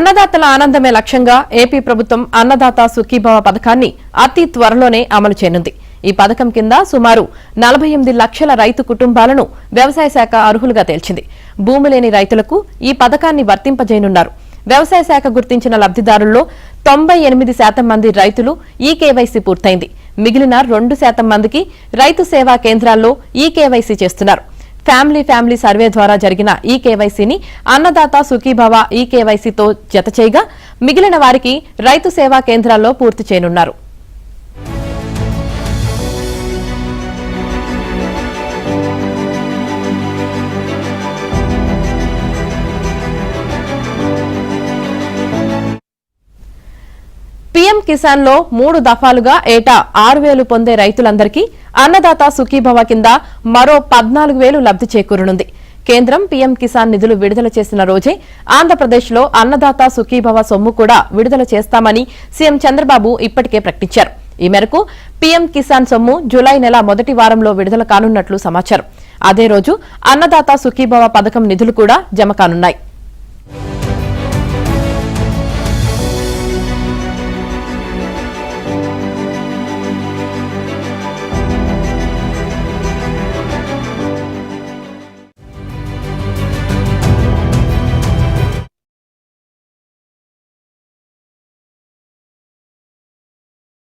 అన్నదాతల ఆనందమే లక్ష్యంగా ఏపీ ప్రభుత్వం అన్నదాత సుఖీభవ పథకాన్ని అతి త్వరలోనే అమలు చేయనుంది. ఈ పథకం కింద సుమారు 48 లక్షల రైతు కుటుంబాలను వ్యవసాయ శాఖ అర్హులుగా తేల్చింది. భూమి లేని రైతులకు ఈ పథకాన్ని వర్తింపజేయనున్నారు. వ్యవసాయ శాఖ గుర్తించిన లబ్దిదారుల్లో 98% మంది రైతులు ఈ కేవైసీ పూర్తయింది. మిగిలిన 2% మందికి రైతు సేవా కేంద్రాల్లో ఈ కేవైసీ చేస్తున్నారు. ఫ్యామిలీ సర్వే ద్వారా జరిగిన ఈ కేవైసీని అన్నదాత సుఖీభవ ఈ కేవైసీతో జత చేయగా మిగిలిన వారికి రైతు సేవా కేంద్రాల్లో పూర్తి చేయనున్నారు. పీఎం కిసాన్ లో 3 దఫాలుగా ఏటా 6,000 పొందే రైతులందరికీ అన్నదాత సుఖీభవ కింద మరో 14,000 లబ్ది చేకూరనుంది. కేంద్రం పీఎం కిసాన్ నిధులు విడుదల చేసిన రోజే ఆంధ్రప్రదేశ్లో అన్నదాత సుఖీభవ సొమ్ము కూడా విడుదల చేస్తామని సీఎం చంద్రబాబు ఇప్పటికే ప్రకటించారు. ఈ మేరకు పీఎం కిసాన్ సొమ్ము జులై నెల మొదటి వారంలో విడుదల కానున్నట్లు సమాచారం. అదే రోజు అన్నదాత సుఖీభవ పథకం నిధులు కూడా జమ కానున్నాయి.